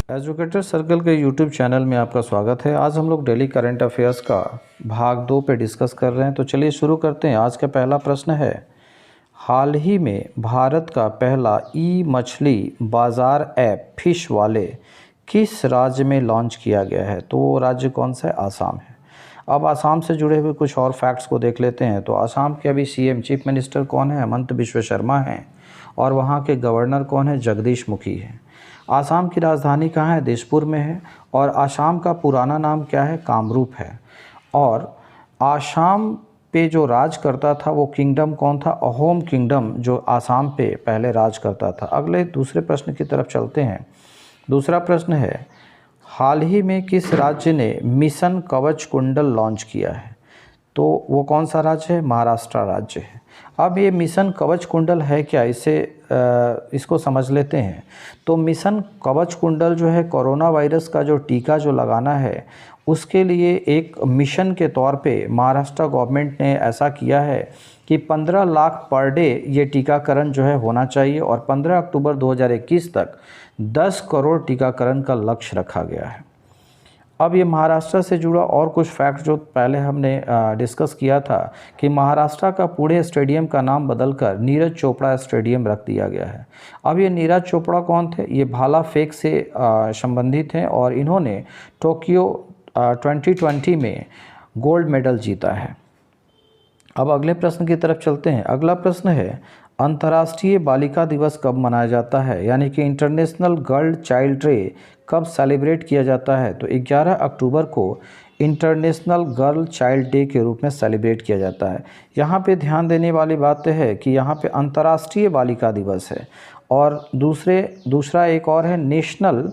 Educator circle के YouTube channel में आपका स्वागत है। आज हम लोग डेली करंट अफेयर्स का भाग 2 पे डिस्कस कर रहे हैं। तो चलिए शुरू करते हैं। आज का पहला प्रश्न है, हाल ही में भारत का पहला ई मछली बाज़ार ऐप फिश वाले किस राज्य में लॉन्च किया गया है? तो वो राज्य कौन सा है? आसाम है। अब आसाम से जुड़े हुए कुछ और फैक्ट्स को देख लेते हैं। तो आसाम के अभी सीएम चीफ मिनिस्टर कौन है? हेमंत बिश्व शर्मा हैं। और वहाँ के गवर्नर कौन है? जगदीश मुखी हैं। आसाम की राजधानी कहाँ है? दिसपुर में है। और आसाम का पुराना नाम क्या है? कामरूप है। और आसाम पे जो राज करता था वो किंगडम कौन था? अहोम किंगडम जो आसाम पे पहले राज करता था। अगले दूसरे प्रश्न की तरफ चलते हैं। दूसरा प्रश्न है, हाल ही में किस राज्य ने मिशन कवच कुंडल लॉन्च किया है? तो वो कौन सा राज्य है? महाराष्ट्र राज्य है। अब ये मिशन कवच कुंडल है क्या, इसको समझ लेते हैं। तो मिशन कवच कुंडल जो है कोरोना वायरस का जो टीका जो लगाना है उसके लिए एक मिशन के तौर पे महाराष्ट्र गवर्नमेंट ने ऐसा किया है कि 15 लाख पर डे ये टीकाकरण जो है होना चाहिए और 15 अक्टूबर 2021 तक 10 करोड़ टीकाकरण का लक्ष्य रखा गया है। अब ये महाराष्ट्र से जुड़ा और कुछ फैक्ट जो पहले हमने डिस्कस किया था कि महाराष्ट्र का पुणे स्टेडियम का नाम बदलकर नीरज चोपड़ा स्टेडियम रख दिया गया है। अब ये नीरज चोपड़ा कौन थे? ये भाला फेंक से संबंधित हैं और इन्होंने टोक्यो 2020 में गोल्ड मेडल जीता है। अब अगले प्रश्न की तरफ चलते हैं। अगला प्रश्न है, अंतर्राष्ट्रीय बालिका दिवस कब मनाया जाता है? यानी कि इंटरनेशनल गर्ल चाइल्ड डे कब सेलिब्रेट किया जाता है? तो 11 अक्टूबर को इंटरनेशनल गर्ल चाइल्ड डे के रूप में सेलिब्रेट किया जाता है। यहाँ पे ध्यान देने वाली बात है कि यहाँ पे अंतर्राष्ट्रीय बालिका दिवस है और दूसरा एक और है नेशनल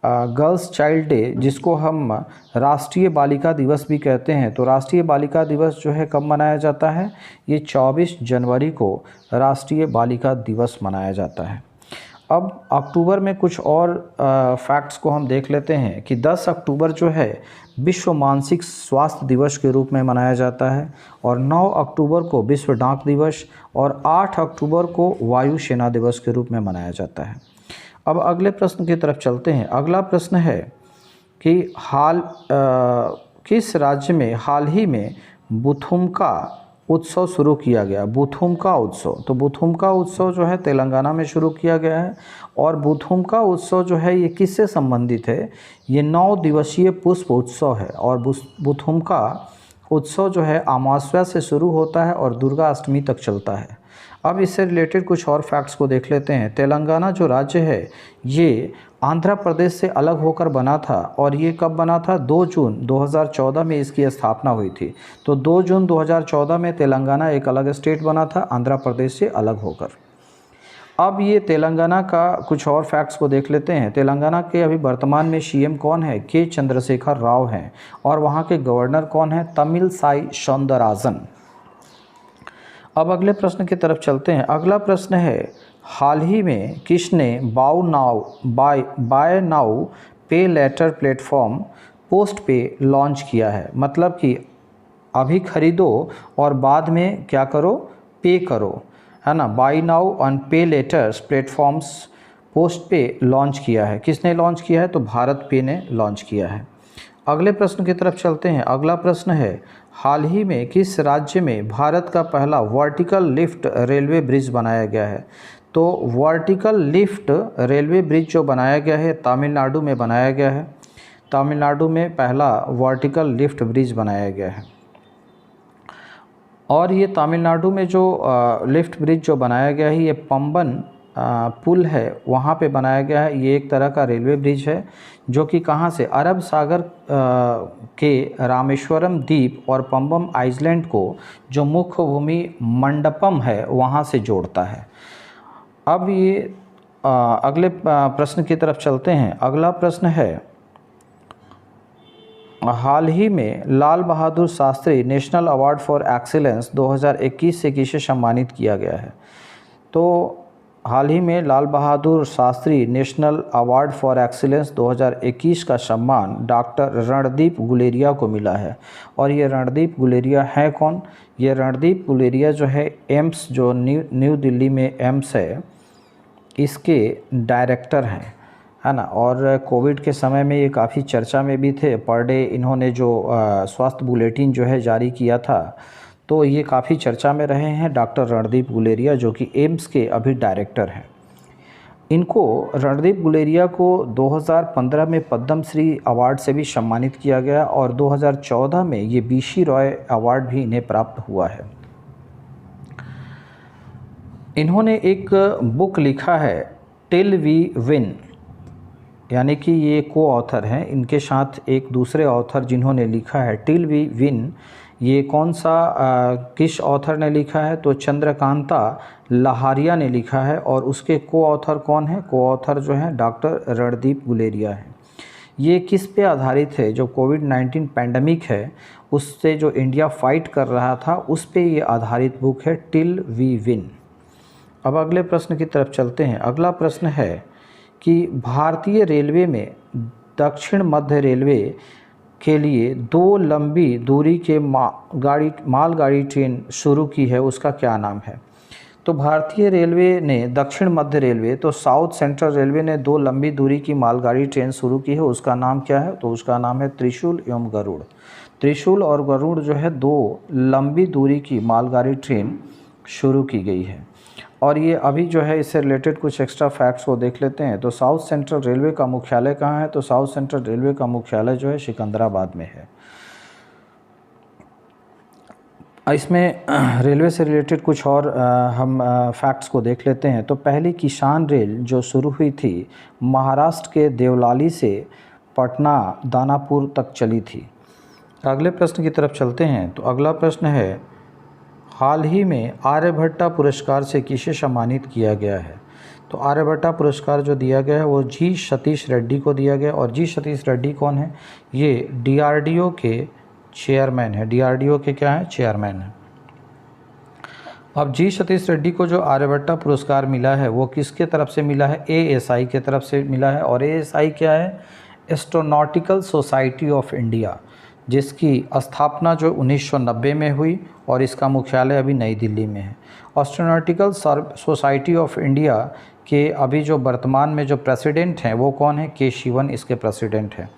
गर्ल्स चाइल्ड डे, जिसको हम राष्ट्रीय बालिका दिवस भी कहते हैं। तो राष्ट्रीय बालिका दिवस जो है कब मनाया जाता है? ये 24 जनवरी को राष्ट्रीय बालिका दिवस मनाया जाता है। अब अक्टूबर में कुछ और फैक्ट्स को हम देख लेते हैं कि 10 अक्टूबर जो है विश्व मानसिक स्वास्थ्य दिवस के रूप में मनाया जाता है और 9 अक्टूबर को विश्व डाक दिवस और 8 अक्टूबर को वायु सेना दिवस के रूप में मनाया जाता है। अब अगले प्रश्न की तरफ चलते हैं। अगला प्रश्न है कि किस राज्य में हाल ही में बुथुमका उत्सव शुरू किया गया? बुथुमका उत्सव, तो बुथुमका उत्सव जो है तेलंगाना में शुरू किया गया है। और बुथुमका उत्सव जो है ये किससे संबंधित है? ये 9 दिवसीय पुष्प उत्सव है और बुथुमका उत्सव जो है अमावस्या से शुरू होता है और दुर्गा अष्टमी तक चलता है। अब इससे रिलेटेड कुछ और फैक्ट्स को देख लेते हैं। तेलंगाना जो राज्य है ये आंध्र प्रदेश से अलग होकर बना था और ये कब बना था? 2 जून 2014 में इसकी स्थापना हुई थी। तो 2 जून 2014 में तेलंगाना एक अलग स्टेट बना था आंध्र प्रदेश से अलग होकर। अब ये तेलंगाना का कुछ और फैक्ट्स को देख लेते हैं। तेलंगाना के अभी वर्तमान में सीएम कौन है? के चंद्रशेखर राव हैं। और वहाँ के गवर्नर कौन है? तमिलसाई सौंदरराजन। अब अगले प्रश्न की तरफ चलते हैं। अगला प्रश्न है, हाल ही में किसने बाय नाउ पे लेटर प्लेटफॉर्म पोस्ट पे लॉन्च किया है? मतलब कि अभी खरीदो और बाद में क्या करो? पे करो, है ना। बाय नाउ ऑन पे लेटर्स प्लेटफॉर्म्स पोस्ट पे लॉन्च किया है। किसने लॉन्च किया है? तो भारत पे ने लॉन्च किया है। अगले प्रश्न की तरफ चलते हैं। अगला प्रश्न है, हाल ही में किस राज्य में भारत का पहला वर्टिकल लिफ्ट रेलवे ब्रिज बनाया गया है? तो वर्टिकल लिफ्ट रेलवे ब्रिज जो बनाया गया है तमिलनाडु में बनाया गया है। तमिलनाडु में पहला वर्टिकल लिफ्ट ब्रिज बनाया गया है। और ये तमिलनाडु में जो लिफ्ट ब्रिज जो बनाया गया है ये पंबन पुल है वहाँ पे बनाया गया है। ये एक तरह का रेलवे ब्रिज है जो कि कहाँ से? अरब सागर के रामेश्वरम द्वीप और पंबम आइलैंड को जो मुख्य भूमि मंडपम है वहाँ से जोड़ता है। अब ये अगले प्रश्न की तरफ चलते हैं। अगला प्रश्न है, हाल ही में Lal Bahadur Shastri national award for excellence 2021 से किसे सम्मानित किया गया है? तो हाल ही में Lal Bahadur Shastri national award for excellence 2021 का सम्मान डॉक्टर रणदीप गुलेरिया को मिला है। और ये रणदीप गुलेरिया है कौन? ये रणदीप गुलेरिया जो है एम्स जो न्यू दिल्ली में एम्स है इसके डायरेक्टर हैं, है ना। और कोविड के समय में ये काफ़ी चर्चा में भी थे। पर डे इन्होंने जो स्वास्थ्य बुलेटिन जो है जारी किया था, तो ये काफ़ी चर्चा में रहे हैं। डॉक्टर रणदीप गुलेरिया जो कि एम्स के अभी डायरेक्टर हैं। इनको रणदीप गुलेरिया को 2015 में पद्म श्री अवार्ड से भी सम्मानित किया गया और 2014 में ये बीसी रॉय अवार्ड भी इन्हें प्राप्त हुआ है। इन्होंने एक बुक लिखा है टिल वी विन, यानी कि ये को ऑथर हैं। इनके साथ एक दूसरे ऑथर जिन्होंने लिखा है टिल वी विन, ये कौन सा किस ऑथर ने लिखा है, तो चंद्रकांता लहारिया ने लिखा है। और उसके को ऑथर कौन है, को ऑथर जो है डॉक्टर रणदीप गुलेरिया है। ये किस पे आधारित है, जो कोविड-19 पैंडमिक है उससे जो इंडिया फाइट कर रहा था उस पे ये आधारित बुक है टिल वी विन। अब अगले प्रश्न की तरफ चलते हैं। अगला प्रश्न है कि भारतीय रेलवे में दक्षिण मध्य रेलवे के लिए 2 लंबी दूरी के मालगाड़ी ट्रेन शुरू की है, उसका क्या नाम है। तो भारतीय रेलवे ने, दक्षिण मध्य रेलवे, तो साउथ सेंट्रल रेलवे ने 2 लंबी दूरी की मालगाड़ी ट्रेन शुरू की है, उसका नाम क्या है, तो उसका नाम है त्रिशूल एवं गरुड़। त्रिशूल और गरुड़ जो है 2 लंबी दूरी की मालगाड़ी ट्रेन शुरू की गई है। और ये अभी जो है इससे रिलेटेड कुछ एक्स्ट्रा फैक्ट्स को देख लेते हैं। तो साउथ सेंट्रल रेलवे का मुख्यालय कहाँ है, तो साउथ सेंट्रल रेलवे का मुख्यालय जो है सिकंदराबाद में है। इसमें रेलवे से रिलेटेड कुछ और हम फैक्ट्स को देख लेते हैं। तो पहली किसान रेल जो शुरू हुई थी महाराष्ट्र के देवलाली से पटना दानापुर तक चली थी। अगले प्रश्न की तरफ चलते हैं। तो अगला प्रश्न है, हाल ही में आर्यभट्टा पुरस्कार से किसे सम्मानित किया गया है। तो आर्यभट्टा पुरस्कार जो दिया गया है वो जी सतीश रेड्डी को दिया गया। और जी सतीश रेड्डी कौन है, ये डीआरडीओ के चेयरमैन है। डीआरडीओ के क्या है, चेयरमैन है। अब जी सतीश रेड्डी को जो आर्यभट्टा पुरस्कार मिला है वो किसके तरफ से मिला है, एएसआई के तरफ से मिला है। और एएसआई क्या है, एस्ट्रोनॉटिकल सोसाइटी ऑफ इंडिया, जिसकी स्थापना जो 1990 में हुई और इसका मुख्यालय अभी नई दिल्ली में है। एस्ट्रोनॉटिकल सोसाइटी ऑफ इंडिया के अभी जो वर्तमान में जो प्रेसिडेंट हैं वो कौन है, के शिवन इसके प्रेसिडेंट हैं।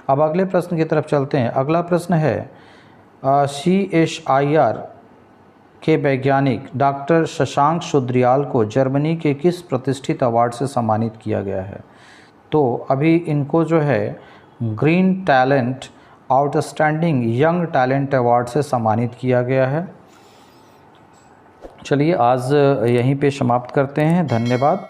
अब अगले प्रश्न की तरफ चलते हैं। अगला प्रश्न है, CSIR के वैज्ञानिक डॉक्टर शशांक शुद्रियाल को जर्मनी के किस प्रतिष्ठित अवार्ड से सम्मानित किया गया है। तो अभी इनको जो है green talent outstanding young talent award से सम्मानित किया गया है। चलिए आज यहीं पे समाप्त करते हैं। धन्यवाद।